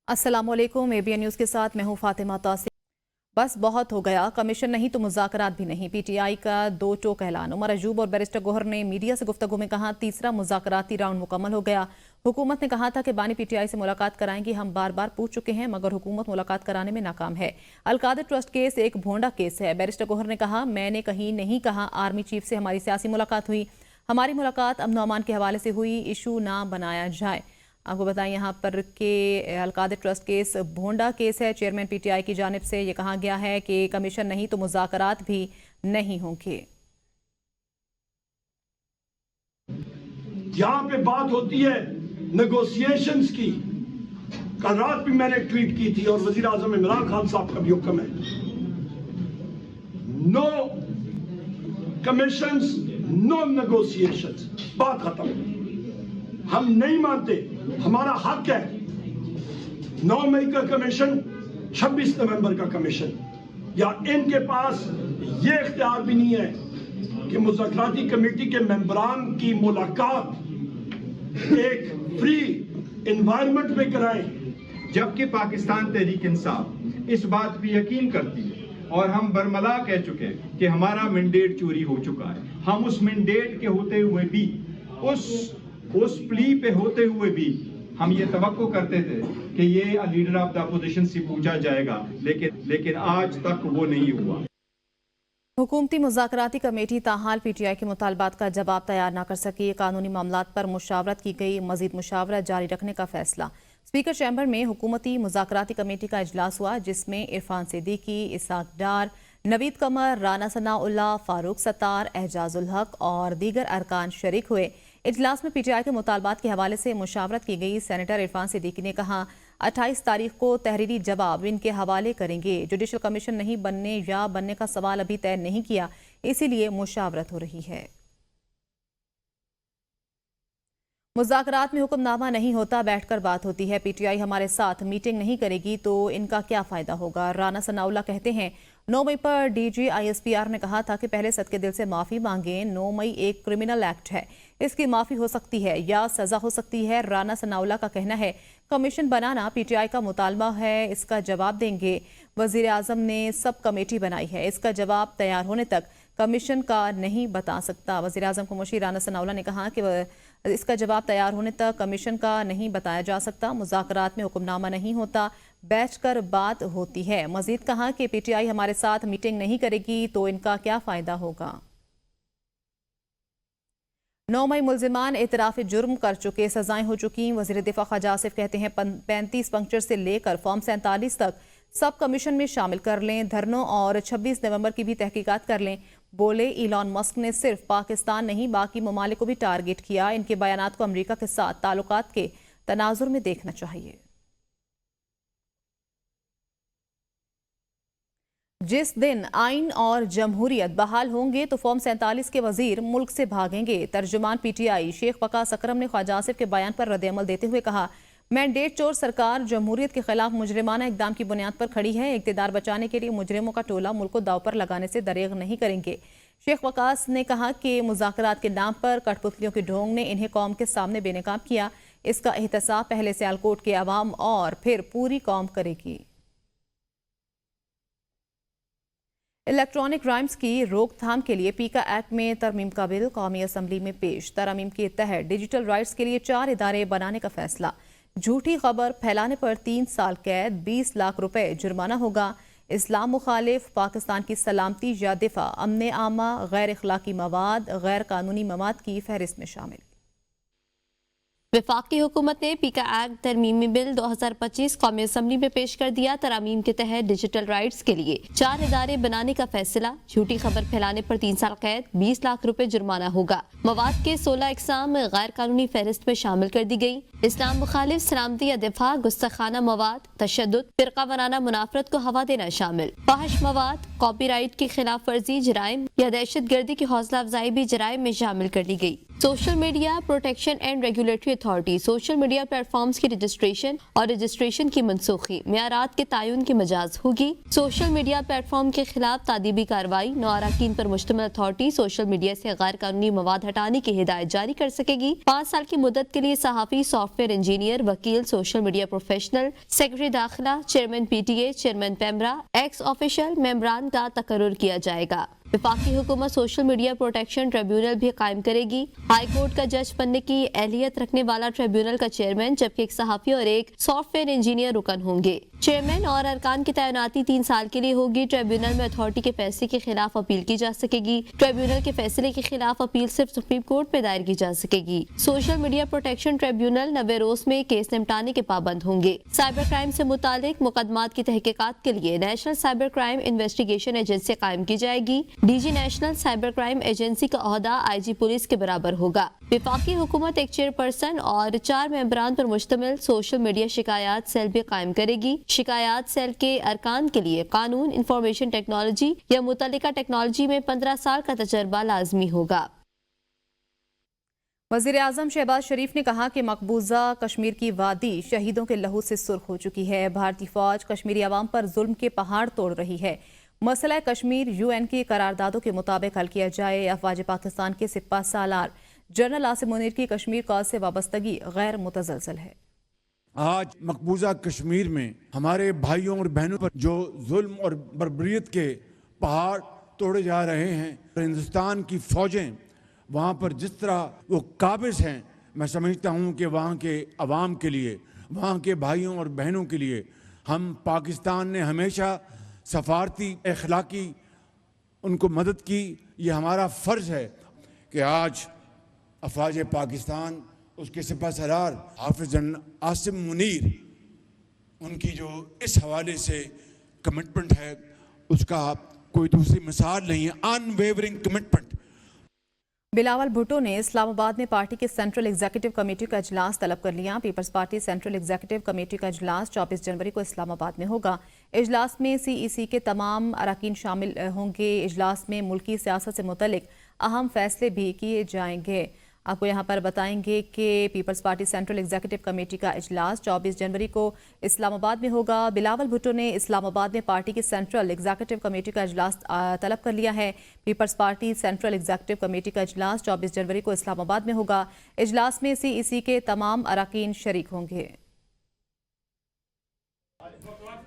अस्सलाम वालेकुम, ABN news के साथ मैं हूँ फातिमा तासिर। बस बहुत हो गया, कमीशन नहीं तो मुज़ाकरात भी नहीं। PTI का दो टोक ऐलान। उमर अयूब और बैरिस्टर गोहर ने मीडिया से गुफ्तगू में कहा, तीसरा मुज़ाकराती राउंड मुकम्मल हो गया। हुकूमत ने कहा था कि बानी PTI से मुलाकात कराएंगी। हम बार बार पूछ चुके हैं मगर हुकूमत मुलाकात कराने में नाकाम है। अलकादर ट्रस्ट केस एक भोंडा केस है। बैरिस्टर गोहर ने कहा, मैंने कहीं नहीं कहा आर्मी चीफ से हमारी सियासी मुलाकात हुई। हमारी मुलाकात अमन अमान के हवाले से हुई, इशू ना बनाया जाए। आपको बताएं यहाँ पर कि अलकादर ट्रस्ट केस भोंडा केस है। चेयरमैन PTI की जानिब से ये कहा गया है कि कमीशन नहीं तो मुज़ाकरात भी नहीं होंगे। यहाँ पे बात होती है नेगोशिएशंस की। कल रात भी मैंने ट्वीट की थी और वजीर आजम इमरान खान साहब का भी हुक्म है, नो कमीशंस, नो नेगोशिएशंस। बात खत्म। हम नहीं मानते, हमारा हक है 9 मई का कमीशन, 26 नवंबर का कमीशन। या इनके पास ये इख्तियार भी नहीं है कि मुज़ाकराती कमेटी के मेंबरान की मुलाकात एक फ्री एनवायरनमेंट में कराएं। जबकि पाकिस्तान तहरीक इंसाफ इस बात पे यकीन करती है और हम बरमला कह चुके हैं कि हमारा मैंडेट चोरी हो चुका है। हम उस मैंडेट के होते हुए भी, उस प्ली पे होते हुए भी हम ये तवक्को करते थे कि ये लीडर ऑफ द अपोजिशन से पूछा जाएगा, लेकिन आज तक वो नहीं हुआ। हुकूमती मुज़ाकराती कमेटी ताहाल PTI के मुतालबात का जवाब तैयार न कर सकी। कानूनी मामलात पर मुशावरत की गई, मजीद मुशावरत जारी रखने का फैसला। स्पीकर चैम्बर में हुकूमती मुज़ाकराती कमेटी का इजलास हुआ जिसमें इरफान सिद्दीकी, इसाक डार, नवीद कमर, राना सनाउल्लाह, फारूक सत्तार, एजाजुल हक और दीगर अरकान शरीक हुए। इजलास में PTI के मुतालबात के हवाले से मुशावरत की गई। सेनेटर इरफान सिद्दीकी ने कहा, 28 तारीख को तहरीरी जवाब इनके हवाले करेंगे। जुडिशल कमीशन नहीं बनने या बनने का सवाल अभी तय नहीं किया, इसीलिए मुशावरत हो रही है। मुज़ाकरात में हुक्मनामा नहीं होता, बैठकर बात होती है। PTI हमारे साथ मीटिंग नहीं करेगी तो इनका क्या फ़ायदा होगा। राना सनाउल्लाह कहते हैं, 9 मई पर DG ISPR ने कहा था कि पहले सदके दिल से माफ़ी मांगें। 9 मई एक क्रिमिनल एक्ट है, इसकी माफ़ी हो सकती है या सज़ा हो सकती है। राना सनाउल्लाह का कहना है, कमीशन बनाना PTI का मुतालबा है, इसका जवाब देंगे। वज़ीर आज़म ने सब कमेटी बनाई है, इसका जवाब तैयार होने तक कमीशन का नहीं बता सकता। वज़ीर आज़म को मुशीर राना सनाउल्लाह ने कहा कि इसका जवाब तैयार होने तक कमीशन का नहीं बताया जा सकता। मुज़ाकरात में हुक्मनामा नहीं होता, बैठकर बात होती है। मजीद कहा कि PTI हमारे साथ मीटिंग नहीं करेगी तो इनका क्या फ़ायदा होगा। 9 मई मुल्जिमान एतराफ़ जुर्म कर चुके, सजाएं हो चुकी। वज़ीर दिफा ख्वाजा आसिफ कहते हैं, 35 पंक्चर से लेकर फॉर्म 47 तक सब कमीशन में शामिल कर लें। धरनों और 26 नवंबर की भी तहकीकात कर लें। बोले, इलॉन मस्क ने सिर्फ पाकिस्तान नहीं बाकी ममालिक को भी टारगेट किया। इनके बयानात को अमेरिका के साथ ताल्लुकात के तनाजुर में देखना चाहिए। जिस दिन आइन और जमहूरियत बहाल होंगे तो फॉर्म 47 के वजीर मुल्क से भागेंगे। तर्जुमान PTI शेख वकास अकरम ने ख्वाजा आसिफ के बयान पर रद्द-ए-अमल देते हुए कहा, मैंडेट चोर सरकार जमहूरियत के खिलाफ मुजरिमाना इकदाम की बुनियाद पर खड़ी है। इक़्तिदार बचाने के लिए मुजरिमों का टोला मुल्क को दाव पर लगाने से दरेग नहीं करेंगे। शेख वकास ने कहा कि मुज़ाकरात के नाम पर कठपुतलियों की ढोंग ने इन्हें कौम के सामने बेनकाब किया। इसका एहतसाब पहले सियालकोट के अवाम और फिर पूरी कौम करेगी। इलेक्ट्रॉनिक राइम्स की रोकथाम के लिए पीका एक्ट में तरमीम का बिल कौमी असम्बली में पेश। तरमीम के तहत डिजिटल राइट्स के लिए 4 इदारे बनाने का फैसला। झूठी खबर फैलाने पर 3 साल कैद, 20 लाख रुपए जुर्माना होगा। इस्लाम मुखालिफ, पाकिस्तान की सलामती या दिफा, अमन आमा, गैर इखलाकी मवाद, गैर कानूनी मवाद की फहरिस्त में शामिल। वफाकी हुकूमत ने पीका एक्ट तरमीमी बिल 2025 कौमी असम्बली में पेश कर दिया। तरामीम के तहत डिजिटल राइट्स के लिए 4 इदारे बनाने का फैसला। झूठी खबर फैलाने पर 3 साल कैद, 20 लाख रुपए जुर्माना होगा। मवाद के 16 इकसाम गैर कानूनी फहरिस्त में शामिल कर दी गई। इस्लाम मुखालिफ, सलामती या दिफा, गुस्ताखाना मवाद, तशद्दुद, फिरका वराना मुनाफरत को हवा देना शामिल। फाहिश मवाद, कॉपीराइट की खिलाफ वर्जी, जराइम या दहशत गर्दी की हौसला अफजाई भी जराइम में शामिल कर दी गई। Social media protection and regulatory authority social media platforms की रजिस्ट्रेशन और रजिस्ट्रेशन की मनसूखी मेयारात के तयन की मजाज होगी। सोशल मीडिया प्लेटफॉर्म के खिलाफ तादीबी कार्रवाई 9 अरकान पर मुश्तमिल अथॉरिटी सोशल मीडिया से गैर कानूनी मवाद हटाने की हिदायत जारी कर सकेगी। 5 साल की मुद्दत के लिए सहाफ़ी, सॉफ्टवेयर इंजीनियर, वकील, सोशल मीडिया प्रोफेशनल, सेक्रेटरी दाखिला, chairman PTA, chairman PEMRA, ex official मेंबरान का तकर्रुर किया जाएगा। वफाकी हुकूमत सोशल मीडिया प्रोटेक्शन ट्रिब्यूनल भी कायम करेगी। हाई कोर्ट का जज बनने की अहलियत रखने वाला ट्रिब्यूनल का चेयरमैन जबकि एक सहाफ़ी और एक सॉफ्टवेयर इंजीनियर रुकन होंगे। चेयरमैन और अरकान की तैनाती 3 साल के लिए होगी। ट्रिब्यूनल में अथॉरिटी के फैसले के खिलाफ अपील की जा सकेगी। ट्रिब्यूनल के फैसले के खिलाफ अपील सिर्फ सुप्रीम कोर्ट में दायर की जा सकेगी। सोशल मीडिया प्रोटेक्शन ट्रिब्यूनल 90 रोज में केस निपटाने के पाबंद होंगे। साइबर क्राइम से मुतालिक मुकदमात की तहकीकात के लिए national cyber crime investigation agency कायम की जाएगी। DG national cyber crime agency का ओहदा IG पुलिस के बराबर होगा। वफाकी हुकूमत एक चेयरपर्सन और 4 मेंबरान पर मुश्तमिल सोशल मीडिया शिकायत सेल भी कायम करेगी। शिकायत सेल के अरकान के लिए कानून, इंफॉर्मेशन टेक्नोलॉजी या मुतल्लिका टेक्नोलॉजी में 15 साल का तजर्बा लाजमी होगा। वज़ीर आज़म शहबाज शरीफ ने कहा कि मकबूजा कश्मीर की वादी शहीदों के लहू से सुर्ख हो चुकी है। भारतीय फौज कश्मीरी अवाम पर जुल्म के पहाड़ तोड़ रही है। मसला कश्मीर UN की करारदादों के मुताबिक हल किया जाए। अफवाज पाकिस्तान के सिपा सालार जनरल आसिम मुनीर की कश्मीर कॉज से वाबस्तगी गैर मुतज़लज़ल है। आज मकबूजा कश्मीर में हमारे भाइयों और बहनों पर जो जुल्म और बर्बरियत के पहाड़ तोड़े जा रहे हैं, हिंदुस्तान की फौजें वहाँ पर जिस तरह वो काबिज हैं, मैं समझता हूँ कि वहाँ के अवाम के लिए, वहाँ के भाइयों और बहनों के लिए हम पाकिस्तान ने हमेशा सफारती अखलाकी उनको मदद की। ये हमारा फ़र्ज़ है कि आज अफवाज पाकिस्तान, उसके सिपा सलार हाफिज जनरल आसिम मुनीर, उनकी जो इस हवाले से कमिटमेंट है उसका कोई दूसरी मिसाल नहीं है। Unwavering commitment. बिलावल भुट्टो ने इस्लामाबाद में पार्टी के सेंट्रल एग्जीक्यूटिव कमेटी का इजलास तलब कर लिया। Peoples Party central executive committee का इजलास 24 जनवरी को इस्लामाबाद में होगा। इजलास में CEC के तमाम अरकान शामिल होंगे। इजलास में मुल्की सियासत से मुतल्लिक अहम फैसले भी किए जाएंगे। आपको यहाँ पर बताएंगे कि Peoples Party central executive committee का इजलास 24 जनवरी को इस्लामाबाद में होगा। बिलावल भुट्टो ने इस्लामाबाद में पार्टी की सेंट्रल एग्जीक्यूटिव कमेटी का इजलास तलब कर लिया है। Peoples Party central executive committee का इजलास 24 जनवरी को इस्लामाबाद में होगा। इजलास में CEC के तमाम अरकान शरीक होंगे।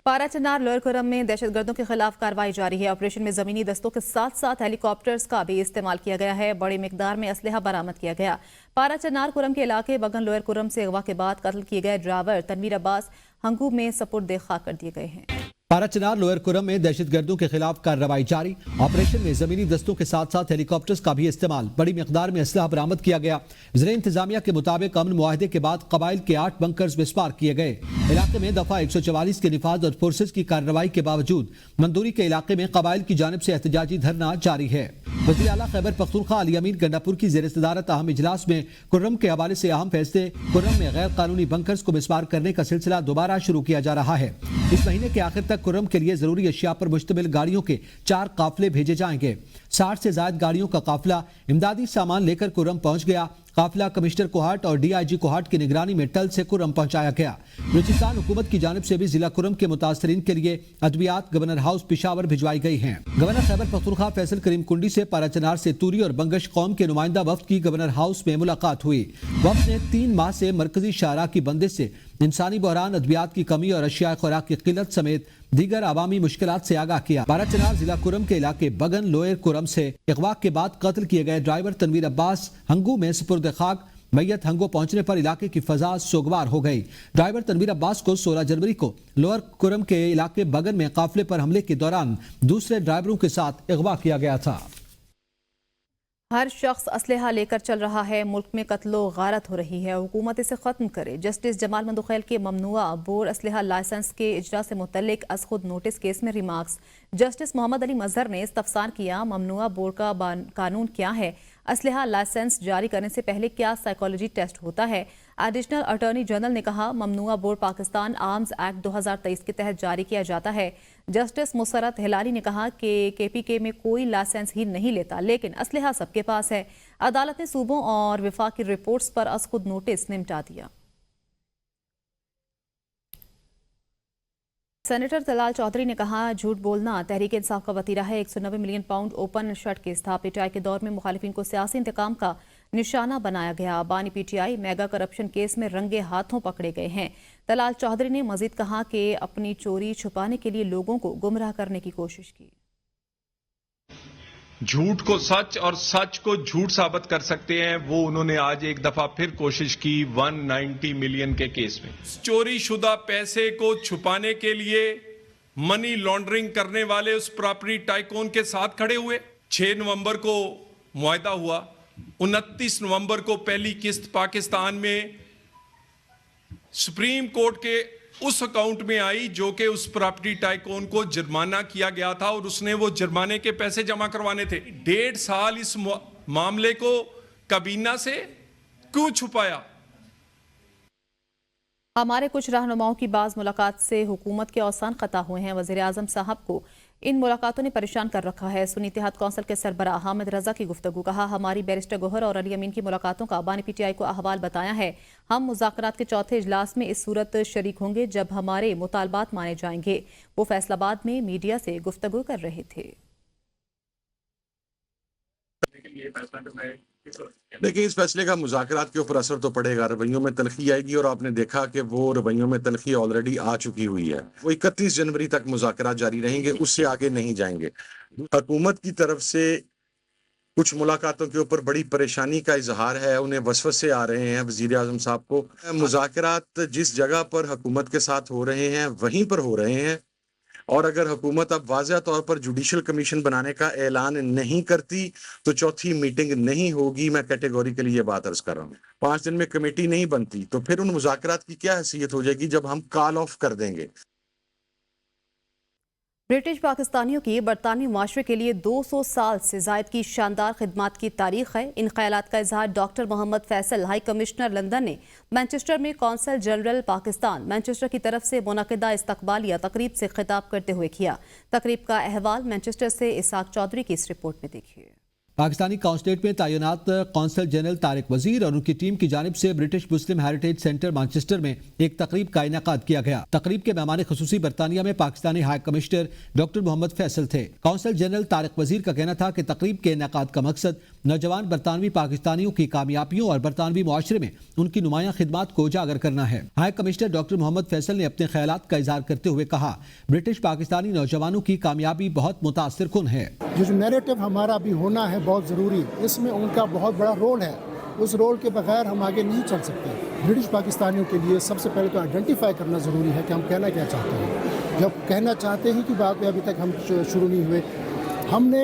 पाराचनार लोअर कुरम में दहशतगर्दों के खिलाफ कार्रवाई जारी है। ऑपरेशन में जमीनी दस्तों के साथ साथ हेलीकॉप्टर्स का भी इस्तेमाल किया गया है। बड़ी मिकदार में असलहा बरामद किया गया। पाराचनार कुरम के इलाके बगन लोअर कुरम से अगवा के बाद कत्ल किए गए ड्राइवर तनवीर अब्बास हंगू में सपुर्द खाक कर दिए गए हैं। पाराचनार लोअर कुरम में दहशतगर्दों के खिलाफ कार्रवाई जारी। ऑपरेशन में जमीनी दस्तों के साथ साथ हेलीकॉप्टर्स का भी इस्तेमाल, बड़ी मिकदार में असलहा बरामद किया गया। ज़िले इंतजामिया के मुताबिक अमन मुआहदे के बाद कबाइल के 8 बंकर्स मिसमार किए गए। इलाके में दफा 144 के निफाज और फोर्सेज की कार्रवाई के बावजूद मंदूरी के इलाके में कबाइल की जानिब से एहतजाजी धरना जारी है। वज़ीर आला खैबर पख्तूनख्वा अली अमीन गंडापुर की ज़ेर सदारत अहम इजलास में कुर्रम के हवाले से अहम फैसले। कुर्रम में गैर कानूनी बंकर्स को मिसमार करने का सिलसिला दोबारा शुरू किया जा रहा है। इस महीने के आखिर तक कुर्रम के लिए जरूरी अशिया पर मुश्तमिल गाड़ियों के 4 काफिले भेजे जाएंगे। 60 से ज्यादा गाड़ियों का काफिला इमदादी सामान लेकर कुर्रम पहुंच गया। काफिला कमिश्नर कोहाट और DIG कोहाट की निगरानी में टल से कुर्रम पहुंचाया गया। बलूचिस्तान हुकूमत की जानिब से भी जिला कुर्रम के मुतासरीन के लिए अद्वियात गवर्नर हाउस पिशावर भिजवाई गई हैं। गवर्नर खैबर पख्तूनख्वा फैसल करीम कुंडी से पाराचनार से तूरी और बंगश कौम के नुमाइंदा वफ्द की गवर्नर हाउस में मुलाकात हुई। वफ्द ने 3 माह से मरकजी शाहराह की बंदिश से इंसानी बहरान, अद्वियात की कमी और अशिया खुराक की किल्लत समेत दीगर आवामी मुश्किलात से आगाह किया। पाराचनार जिला कुरम के इलाके बगन लोअर कुरम से इगवा के बाद कत्ल किए गए ड्राइवर तनवीर अब्बास हंगू में सुपुर्द खाक। मैयत हंगो पहुंचने पर इलाके की फजा सोगवार हो गई। ड्राइवर तनवीर अब्बास को 16 जनवरी को लोअर कुरम के इलाके बगन में काफिले पर हमले के दौरान दूसरे ड्राइवरों के साथ इगवा किया गया था। हर शख्स असलहा लेकर चल रहा है। मुल्क में कत्लो गारत हो रही है। हुकूमत इसे खत्म करे। जस्टिस जमाल मंदुखैल के ममनुआ बोर असलहा लाइसेंस के इजरा से मुतल्लिक अज खुद नोटिस केस में रिमार्क्स। जस्टिस मोहम्मद अली मजहर ने इस्तफसार किया, ममनुआ बोर का कानून क्या है? असलहा लाइसेंस जारी करने से पहले क्या साइकोलॉजी टेस्ट होता है? एडिशनल अटॉर्नी जनरल ने कहा, ममनुआ बोर्ड पाकिस्तान आर्म्स एक्ट 2023 के तहत जारी किया जाता है। जस्टिस मुसरत हिलाली ने कहा कि केपीके में कोई लाइसेंस ही नहीं लेता, लेकिन असलहा सबके पास है। अदालत ने सूबों और विफाक की रिपोर्ट्स पर अज खुद नोटिस निपटा दिया। सेनेटर तलाल चौधरी ने कहा, झूठ बोलना तहरीक इंसाफ का वतीरा है। 190 million pound open shut case था। पीटीआई के दौर में मुखालिफिन को सियासी इंतकाम का निशाना बनाया गया। बानी पीटीआई मेगा करप्शन केस में रंगे हाथों पकड़े गए हैं। तलाल चौधरी ने मजीद कहा कि अपनी चोरी छुपाने के लिए लोगों को गुमराह करने की कोशिश की। झूठ को सच और सच को झूठ साबित कर सकते हैं, वो उन्होंने आज एक दफा फिर कोशिश की 190 मिलियन के केस में। चोरी शुदा पैसे को छुपाने के लिए मनी लॉन्ड्रिंग करने वाले उस प्रॉपर्टी टाइकून के साथ खड़े हुए। 6 नवंबर को मुआहदा हुआ, 29 नवंबर को पहली किस्त पाकिस्तान में सुप्रीम कोर्ट के उस अकाउंट में आई जो कि उस प्रॉपर्टी टाइकून को जुर्माना किया गया था और उसने वो जुर्माने के पैसे जमा करवाने थे। 1.5 साल इस मामले को काबीना से क्यों छुपाया? हमारे कुछ रहनुमाओं की बाज मुलाकात से हुकूमत के औसान क़ता हुए हैं। वज़ीर आज़म साहब को इन मुलाकातों ने परेशान कर रखा है। सुन्नी इत्तेहाद कौंसिल के सरबराह हामिद रजा की गुफ्तगू। कहा, हमारी बैरिस्टर गोहर और अली अमीन की मुलाकातों का बानी पीटीआई को अहवाल बताया है। हम मुज़ाकरात के चौथे इजलास में इस सूरत शरीक होंगे जब हमारे मुतालबात माने जाएंगे। वो फैसलाबाद में मीडिया से गुफ्तगू कर रहे थे। देखिए, इस फैसले का मुज़ाकरात के ऊपर असर तो पड़ेगा, रवैयों में तलखी आएगी और आपने देखा कि वो रवैयों में तलखी ऑलरेडी आ चुकी हुई है। वो 31 जनवरी तक मुज़ाकरात जारी रहेंगे, उससे आगे नहीं जाएंगे। हुकूमत की तरफ से कुछ मुलाकातों के ऊपर बड़ी परेशानी का इजहार है, उन्हें वसवसे आ रहे हैं वज़ीर आज़म साहब को। मुज़ाकरात जिस जगह पर हुकूमत के साथ हो रहे हैं वहीं पर हो रहे हैं, और अगर हुकूमत अब वाज़ह तौर पर जुडिशल कमीशन बनाने का ऐलान नहीं करती तो चौथी मीटिंग नहीं होगी। मैं कैटेगोरिकली ये बात अर्ज कर रहा हूँ। 5 दिन में कमेटी नहीं बनती तो फिर उन मुज़ाकरात की क्या हैसियत हो जाएगी जब हम कॉल ऑफ कर देंगे। ब्रिटिश पाकिस्तानियों की बरतानवी माशरे के लिए 200 साल से ज़ायद की शानदार खिदमात की तारीख है। इन ख्यालात का इजहार doctor Mohammad Faisal, high commissioner London ने मैनचेस्टर में कौंसल जनरल पाकिस्तान मैनचेस्टर की तरफ से मुनक़िदा इस्तकबालिया तकरीब से खिताब करते हुए किया। तकरीब का अहवाल मैनचेस्टर से इसहाक चौधरी की इस रिपोर्ट में देखिए। पाकिस्तानी कौंसलेट में तैनात कौंसल जनरल तारिक वजीर और उनकी टीम की जानिब से ब्रिटिश मुस्लिम हेरिटेज सेंटर मैनचेस्टर में एक तकरीब का इनेकाद किया गया। तकरीब के मेहमान खुसूसी बरतानिया में Pakistani high commissioner doctor Mohammad Faisal थे। कौंसल जनरल तारिक वजीर का कहना था कि तकरीब के इनेकाद का मकसद नौजवान बरतानवी पाकिस्तानियों की कामयाबियों और बरतानवी मुआशरे में उनकी नुमायां खिदमात को उजागर करना है। High commissioner doctor Mohammad Faisal ने अपने ख्यालात का इजहार करते हुए कहा, ब्रिटिश पाकिस्तानी नौजवानों की कामयाबी बहुत मुतासिर कुन है। जो नैरेटिव हमारा भी होना है बहुत ज़रूरी, इसमें उनका बहुत बड़ा रोल है। उस रोल के बगैर हम आगे नहीं चल सकते। ब्रिटिश पाकिस्तानियों के लिए सबसे पहले तो आइडेंटिफाई करना ज़रूरी है कि हम कहना क्या चाहते हैं। जब कहना चाहते हैं कि बात अभी तक हम शुरू नहीं हुए, हमने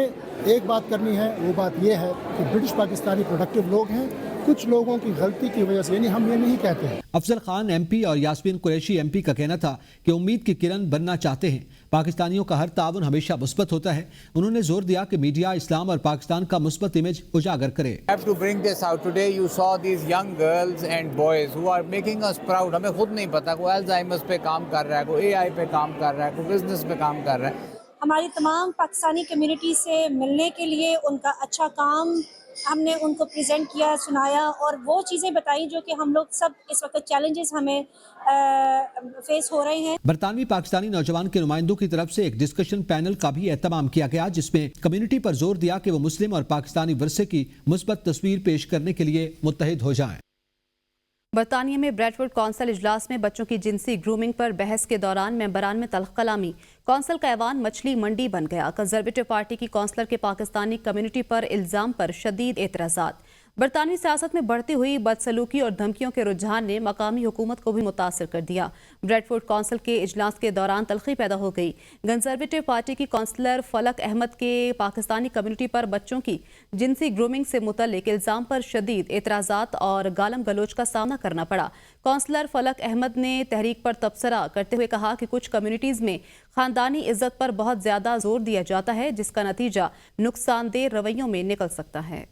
एक बात करनी है। वो बात यह है कि ब्रिटिश पाकिस्तानी प्रोडक्टिव लोग हैं, कुछ लोगों की गलती की वजह से, यानी हम ये नहीं कहते हैं। अफजल खान एमपी और यास्मीन कुरैशी एमपी का कहना था कि उम्मीद की किरण बनना चाहते हैं। पाकिस्तानियों का हर ताउन हमेशा मुस्बत होता है। उन्होंने जोर दिया कि मीडिया इस्लाम और पाकिस्तान का मुस्बत इमेज उजागर करे। have to bring this out today. You saw these young girls and boys who are making us proud. हमें खुद नहीं पता, कोई अल्जाइमर्स पे काम कर रहा है, कोई एआई पे काम कर रहा है, कोई बिजनेस पे काम कर रहा है। हमारी तमाम पाकिस्तानी कम्युनिटी से मिलने के लिए उनका अच्छा काम हमने उनको प्रेजेंट किया, सुनाया और वो चीज़ें बताई जो कि हम लोग सब इस वक्त चैलेंजेस हमें फेस हो रहे हैं। बरतानवी पाकिस्तानी नौजवान के नुमाइंदों की तरफ से एक डिस्कशन पैनल का भी एहतमाम किया गया, जिसमें कम्युनिटी पर जोर दिया कि वो मुस्लिम और पाकिस्तानी विरसे की मुस्बत तस्वीर पेश करने के लिए मुत्तहिद हो जाएं। बरतानिया में ब्रेडफोर्ड कौंसल इजलास में बच्चों की जिनसी ग्रूमिंग पर बहस के दौरान मेंबरान में तल्ख कलामी। कौंसल का ऐवान मछली मंडी बन गया। कंजर्वेटिव पार्टी की कौंसलर के पाकिस्तानी कम्युनिटी पर इल्जाम पर शदीद एतराज़ात। बरतानवी सियासत में बढ़ती हुई बदसलूकी और धमकियों के रुझान ने मकामी हुकूमत को भी मुतासर कर दिया। ब्रेडफोर्ड कौंसिल के इजलास के दौरान तलखी पैदा हो गई। कंजर्वेटिव पार्टी की कौंसलर फलक अहमद के पाकिस्तानी कम्युनिटी पर बच्चों की जिनसी ग्रूमिंग से मुतल्लिक इल्जाम पर शदीद एतराज़ात और गालम गलोच का सामना करना पड़ा। कौंसलर फलक अहमद ने तहरीक पर तबसरा करते हुए कहा कि कुछ कम्युनिटीज़ में खानदानी इज्जत पर बहुत ज़्यादा जोर दिया जाता है, जिसका नतीजा नुकसानदेह रवैयों में निकल सकता है।